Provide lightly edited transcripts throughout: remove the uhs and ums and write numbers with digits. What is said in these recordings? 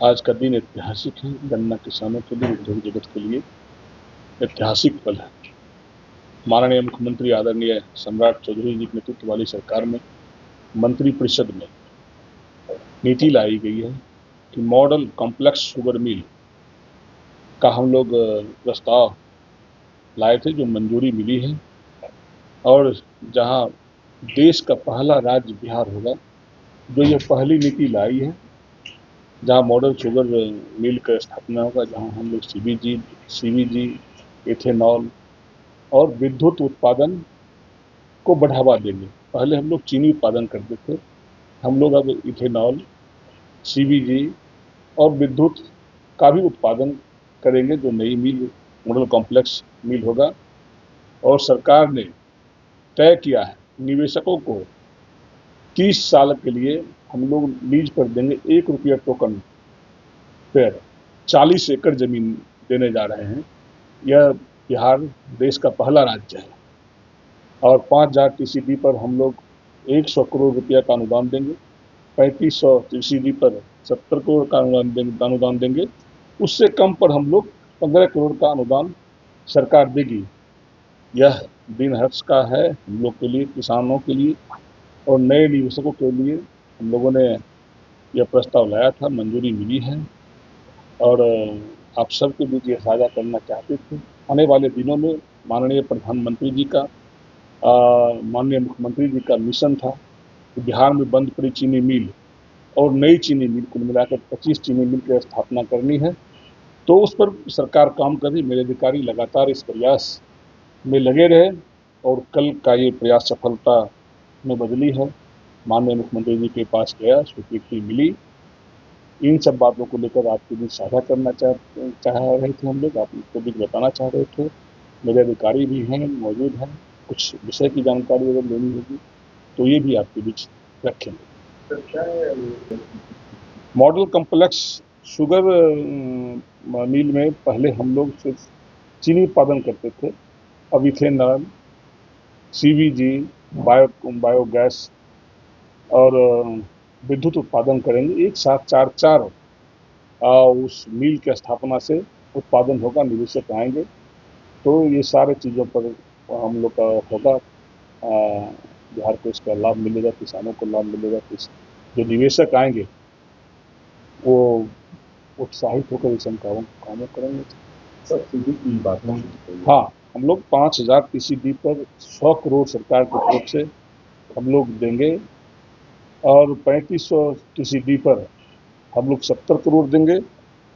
आज का दिन ऐतिहासिक है। गन्ना किसानों के लिए, उद्योग जगत के लिए ऐतिहासिक पल है। माननीय मुख्यमंत्री आदरणीय सम्राट चौधरी जी के नेतृत्व वाली सरकार में मंत्रिपरिषद में नीति लाई गई है कि मॉडल कॉम्प्लेक्स शुगर मिल का हम लोग प्रस्ताव लाए थे, जो मंजूरी मिली है। और जहां देश का पहला राज्य बिहार होगा जो ये पहली नीति लाई है, जहां मॉडल शुगर मिल का स्थापना होगा, जहां हम लोग सीवीजी, इथेनॉल और विद्युत उत्पादन को बढ़ावा देंगे। पहले हम लोग चीनी उत्पादन करते थे, हम लोग अब इथेनॉल, सीवीजी और विद्युत का भी उत्पादन करेंगे, जो नई मिल मॉडल कॉम्प्लेक्स मिल होगा। और सरकार ने तय किया है निवेशकों को 30 साल के लिए हम लोग लीज पर देंगे, ₹1 टोकन पर 40 एकड़ जमीन देने जा रहे हैं। यह बिहार देश का पहला राज्य है। और 5000 टीसीडी पर हम लोग 100 करोड़ रुपया का अनुदान देंगे, 3500 टीसीडी पर 70 करोड़ का अनुदान देंगे। उससे कम पर हम लोग 15 करोड़ का अनुदान सरकार देगी। यह दिन हर्ष का है हम लोग के लिए, किसानों के लिए और नए निवेशकों के लिए। हम लोगों ने यह प्रस्ताव लाया था, मंजूरी मिली है और आप सबके बीच ये साझा करना चाहते थे। आने वाले दिनों में माननीय प्रधानमंत्री जी का, माननीय मुख्यमंत्री जी का मिशन था कि बिहार में बंद पड़ी चीनी मिल और नई चीनी मिल, कुल मिलाकर 25 चीनी मिल की स्थापना करनी है। तो उस पर सरकार काम कर रही। मेरे अधिकारी लगातार इस प्रयास में लगे रहे और कल का ये प्रयास सफलता में बदली है। माननीय मुख्यमंत्री जी के पास गया, स्वीकृति मिली। इन सब बातों को लेकर आपके बीच साझा करना चाह रहे थे हम लोग, आपके बीच बताना चाह रहे थे। मेरे अधिकारी भी हैं, मौजूद हैं, कुछ विषय की जानकारी अगर लेनी होगी तो ये भी आपके बीच रखेंगे। मॉडल कॉम्प्लेक्स शुगर मिल में पहले हम लोग सिर्फ चीनी उत्पादन करते थे, अब इथेनॉल, सीवीजी, बायोगैस और विद्युत उत्पादन करेंगे। एक साथ चार उस मिल की स्थापना से उत्पादन होगा, निवेशक आएंगे तो ये सारे चीज़ों पर हम लोग का होगा। बिहार को इसका लाभ मिलेगा, किसानों को लाभ मिलेगा। जो निवेशक आएंगे वो उत्साहित होकर इस कामों करेंगे। सब्सिडी की बात है। हाँ, हम लोग 5000 टीसीडी पर 100 करोड़ सरकार की तरफ से हम लोग देंगे और 3500 टीसीडी पर हम लोग 70 करोड़ देंगे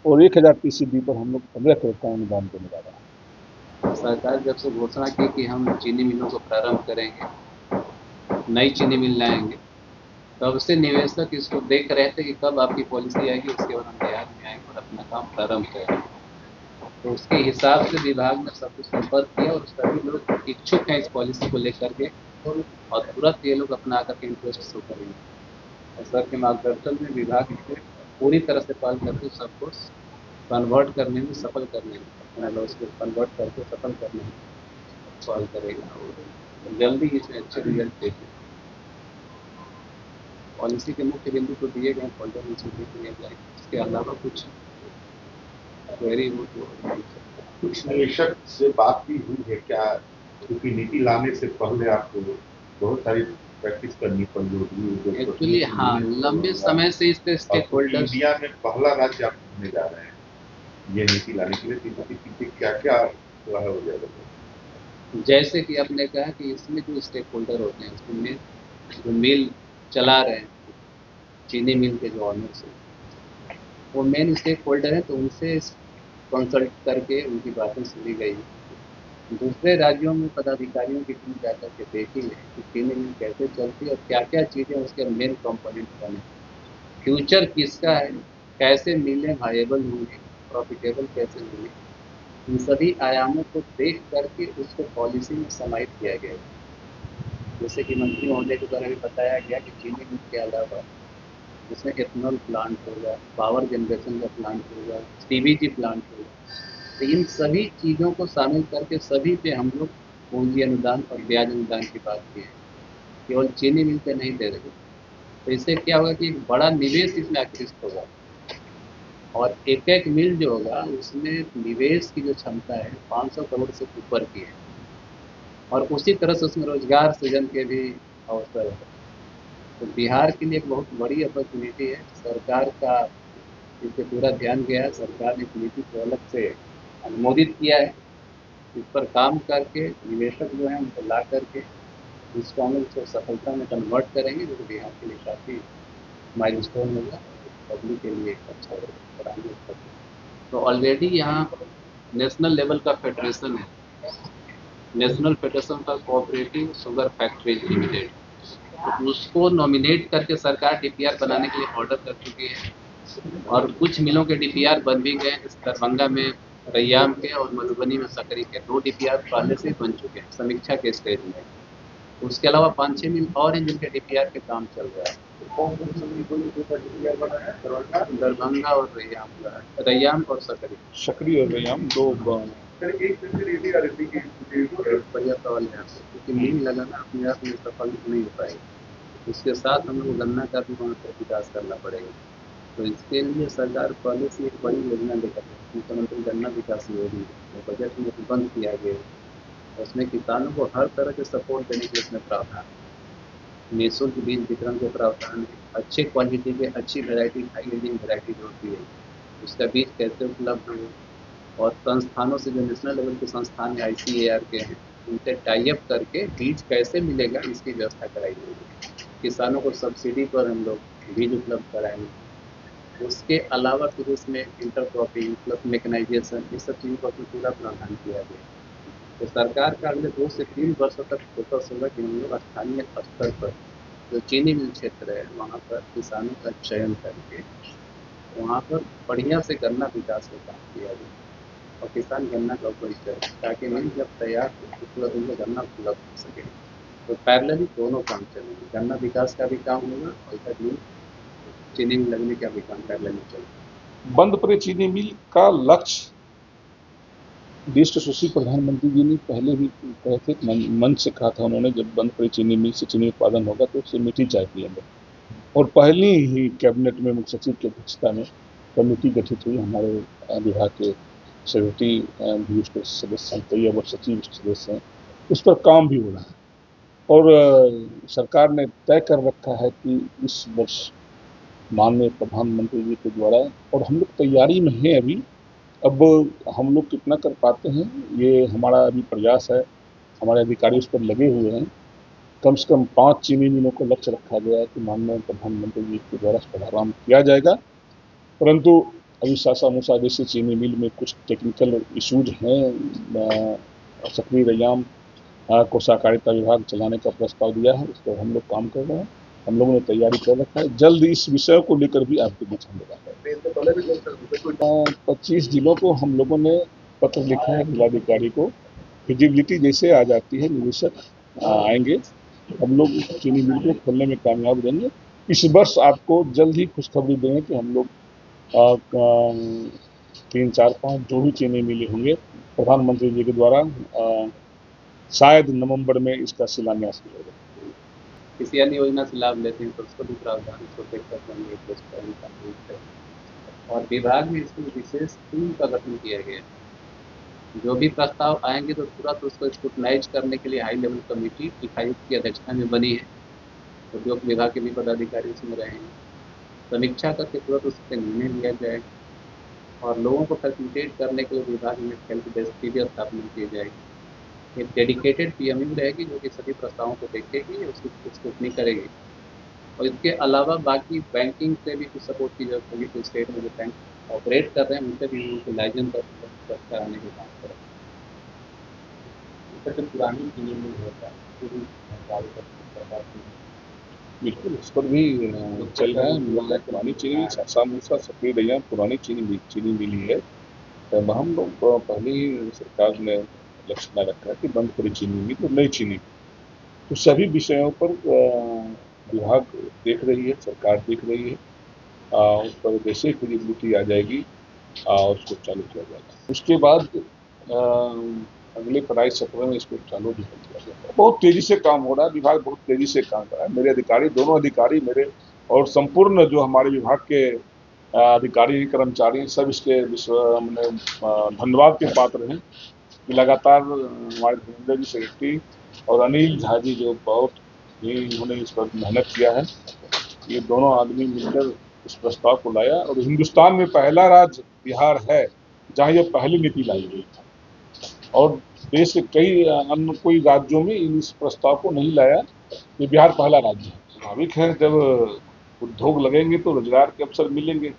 और 1000 टीसीडी पर हम लोग 15 करोड़ का अनुदान देने जा रहे हैं। सरकार जब से घोषणा की कि हम चीनी मिलों को प्रारंभ करेंगे, नई चीनी मिल लाएंगे, तब से निवेशक इसको देख रहे थे कि कब आपकी पॉलिसी आएगी, उसके बाद हम बिहार में आएंगे और अपना काम प्रारंभ करेंगे। तो उसके हिसाब से विभाग ने सब कुछ संपर्क किया और सभी लोग इच्छुक हैं इस पॉलिसी को लेकर के और तुरंत ये लोग अपना आकर के इंटरेस्ट शो करेंगे। और सर के मार्गदर्शन में विभाग इसे पूरी तरह से पालन करके सबको कन्वर्ट करने में, सफल करने में, अपना लॉस को कन्वर्ट करके सफल करने में सॉल्व करेगा और जल्दी इसमें अच्छे रिजल्ट देगी। पॉलिसी के मुख्य बिंदु तो दिए गए, फोल्डर में दिए जाए, इसके अलावा कुछ क्वेरी हो तो कुछ निवेशक से बात भी हुई है क्या? क्योंकि नीति लाने से पहले आपको बहुत सारी प्रैक्टिस करनी पड़ी होगी। एक्चुअली हाँ, लंबे समय से इस पे स्टेक होल्डर, इंडिया में पहला राज्य आप होने जा रहे हैं ये नीति लाने के लिए, क्या क्या हो जाएगा? जैसे कि आपने कहा कि इसमें जो स्टेक होल्डर होते हैं, उसमें जो मिल चला रहे हैं, चीनी मिल के जो ऑनर्स हैं, वो मेन स्टेक होल्डर हैं, तो उनसे कंसल्ट करके उनकी बातें सुनी गई। दूसरे राज्यों में पदाधिकारियों की टीम जा करके देखी है कि चीनी मिल कैसे चलती है और क्या क्या चीज़ें उसके मेन कंपोनेंट बने, फ्यूचर किसका है, कैसे मिलें वायेबल होंगे, प्रॉफिटेबल कैसे होंगे, इन सभी आयामों को देख करके उसको पॉलिसी में समाहित किया गया। जैसे कि मंत्री महोदय के द्वारा भी बताया गया कि चीनी मिल के अलावा जिसमें एथेनॉल प्लांट होगा, पावर जनरेशन का प्लांट होगा, सीवीजी प्लांट होगा, तो इन सभी चीज़ों को शामिल करके सभी पे हम लोग पूंजी अनुदान और ब्याज अनुदान की बात की है, केवल चीनी मिल पे नहीं दे रहे। तो इससे क्या होगा कि एक बड़ा निवेश इसमें आकृष्ट होगा और एक एक मिल जो होगा उसमें निवेश की जो क्षमता है 500 करोड़ से ऊपर की है, और उसी तरह से उसमें रोजगार सृजन के भी अवसर है। तो बिहार के लिए एक बहुत बड़ी अपॉर्चुनिटी है। सरकार का इस पे पूरा ध्यान गया है, सरकार ने इस नीति को अलग से अनुमोदित किया है। इस पर काम करके निवेशक जो हैं उनको ला करके इसको हम लोग इसको सफलता में कन्वर्ट करेंगे, जो कि बिहार के लिए काफ़ी माइलस्टोन होगा, पब्लिक के लिए एक अच्छा होगा। तो ऑलरेडी यहाँ नेशनल लेवल का फेडरेशन है, national federation for cooperative sugar factories limited, तो उसको नॉमिनेट करके सरकार डीपीआर बनाने के लिए ऑर्डर कर चुकी है, और कुछ मिलों के डीपीआर बन भी गए। इस दरभंगा में रैयाम के और मधुबनी में सकरी के 2 डीपीआर पहले से ही बन चुके हैं समीक्षा के स्टेज में। उसके अलावा 5-6 मिल और हैं जिनके डीपीआर के काम चल रहा है। दरभंगा और रैयाम और सकरी। सक्रिय और रैयाम दो बढ़िया सवाल है आपसे, क्योंकि मिल लगाना अपने आप में सफल नहीं हो पाएगी। उसके साथ हम लोग गन्ना का भी वहाँ पर विकास करना पड़ेगा। तो इसके लिए सरकार पहले से एक बड़ी योजना लेकर मुख्यमंत्री गन्ना विकास योजना, तो बजट में बंद किया गया है। उसमें किसानों को हर तरह के सपोर्ट देने के लिए इसमें प्रावधान है। निःशुल्क बीज वितरण के प्रावधान है, अच्छे क्वालिटी के अच्छी वैरायटी हाई यील्डिंग वैरायटी जो होती है उसका बीज कैसे उपलब्ध हो, और संस्थानों से जो नेशनल लेवल के संस्थान है ICAR के हैं उनसे टाई अप करके बीज कैसे मिलेगा इसकी व्यवस्था कराई जाएगी। किसानों को सब्सिडी पर हम लोग बीज उपलब्ध कराएंगे। उसके अलावा फिर उसमें इंटरक्रॉपिंग प्लस मैकेनाइजेशन ये सब चीज़ों का भी पूरा प्रावधान किया गया। तो सरकार का अगले 2 से 3 वर्षों तक फोकस होगा कि हम लोग स्थानीय स्तर पर जो चीनी मिल क्षेत्र है वहाँ पर किसानों का चयन करके वहाँ पर बढ़िया से गन्ना विकास का काम किया जाए, और किसान गन्ना का उपज करें ताकि मिल जब तैयार उपलब्ध उनको गन्ना उपलब्ध हो सके। तो पैरेलली दोनों काम चलेंगे, गन्ना विकास का भी काम होगा और इधर मिल चीनी मिल लगने का भी काम पैरेलली चलेगा। बंद पड़े चीनी मिल का लक्ष्य देश के यशस्वी प्रधानमंत्री जी ने पहले भी कहे थे, मंच से कहा था उन्होंने, जब बंद पड़े चीनी मिल से चीनी उत्पादन होगा तो उससे मीठी चाय पिएंगे। और पहली ही कैबिनेट में मुख्य सचिव की अध्यक्षता में कमेटी गठित हुई, हमारे विभाग के सेक्रेटरी भी उसके सदस्य हैं, कई और सचिव सदस्य हैं, उस पर काम भी हो रहा है। और सरकार ने तय कर रखा है कि इस वर्ष माननीय प्रधानमंत्री जी के द्वारा, और हम लोग तैयारी में हैं अभी, अब हम लोग कितना कर पाते हैं ये हमारा अभी प्रयास है, हमारे अधिकारी उस पर लगे हुए हैं। कम से कम 5 चीनी मिलों को लक्ष्य रखा गया है कि माननीय प्रधानमंत्री जी के द्वारा शुभारंभ किया जाएगा। परंतु अभी सासामूसा जैसे चीनी मिल में कुछ टेक्निकल इश्यूज हैं। सक्री रैयाम को सहकारिता विभाग चलाने का प्रस्ताव दिया है, उस पर हम लोग काम कर रहे हैं, हम लोगों ने तैयारी कर रखा है। जल्द इस विषय को लेकर भी आपके बीच हम लोग 25 जिलों को हम लोगों ने पत्र लिखा है जिलाधिकारी को। फिजिबिलिटी जैसे आ जाती है, निवेशक आएंगे, हम लोग चीनी मिल को खोलने में कामयाब रहेंगे। इस वर्ष आपको जल्द ही खुशखबरी देंगे कि हम लोग 3, 4, 5 जो भी चीनी मिले होंगे प्रधानमंत्री जी के द्वारा शायद नवंबर में इसका शिलान्यास किया जाएगा। किसी अन्य योजना से लाभ लेते हैं तो उसको भी प्रावधान इसको देखकर। और विभाग में इसमें विशेष टीम का गठन किया गया है। जो भी प्रस्ताव आएंगे तो तुरंत उसको स्क्रूटनाइज करने के लिए हाई लेवल कमेटी आयुक्त की अध्यक्षता में बनी है। उद्योग विभाग के भी पदाधिकारी उसमें रहेंगे, समीक्षा करके तुरंत उस पर निर्णय लिया जाएगा। और लोगों को फैसिलिटेट करने के लिए विभाग में हेल्प डेस्क की भी स्थापना की जाएगी। एक डेडिकेटेड PMU रहेगी जो कि सभी प्रस्तावों को देखेगी, उसकी स्क्रूटनी करेगी। और इसके अलावा बाकी बैंकिंग से भी कुछ सपोर्ट की जरूरत होगी, तो स्टेट में जो बैंक ऑपरेट कर रहे हैं उनसे भी उनको लाइसेंस कराने के काम करें। जो पुरानी चीनी मिल होता है बिल्कुल, इस पर भी चल रहा है। पुरानी चीनी सासामूसा सक्री रैयाम पुरानी चीनी मिली है। तो हम लोग पहले ही सरकार ने लक्ष्य बना रखा है कि बंद पड़ी चीनी मिल और नई चीनी, तो सभी विषयों पर विभाग देख रही है, सरकार देख रही है। उस पर जैसे फिजिबिलिटी आ जाएगी उसको चालू किया जाएगा। उसके बाद अगले पढ़ाई सत्र में इसको चालू भी कर दिया जाएगा। बहुत तेजी से काम हो रहा है, विभाग बहुत तेजी से काम कर रहा है। मेरे अधिकारी, दोनों अधिकारी मेरे और संपूर्ण जो हमारे विभाग के अधिकारी हैं, कर्मचारी हैं, सब इसके धन्यवाद के पात्र हैं कि लगातार हमारे धर्मेंद्र जी सेक्रेटरी और अनिल झा जी जो बहुत ही उन्होंने इस पर मेहनत किया है। ये दोनों आदमी मिलकर इस प्रस्ताव को लाया और हिंदुस्तान में पहला राज्य बिहार है जहाँ ये पहली नीति लाई गई और देश के कई अन्य कोई राज्यों में इस प्रस्ताव को नहीं लाया। ये बिहार पहला राज्य है। स्वाभाविक है, जब उद्योग लगेंगे तो रोजगार के अवसर मिलेंगे।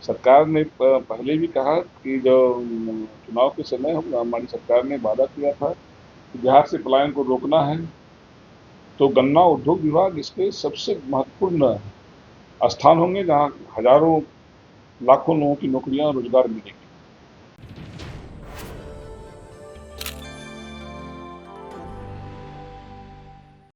सरकार ने पहले भी कहा कि जो चुनाव के समय हमारी सरकार ने वादा किया था कि बिहार से पलायन को रोकना है, तो गन्ना उद्योग विभाग इसके सबसे महत्वपूर्ण स्थान होंगे जहाँ हजारों लाखों लोगों की नौकरियां रोजगार मिलेंगे।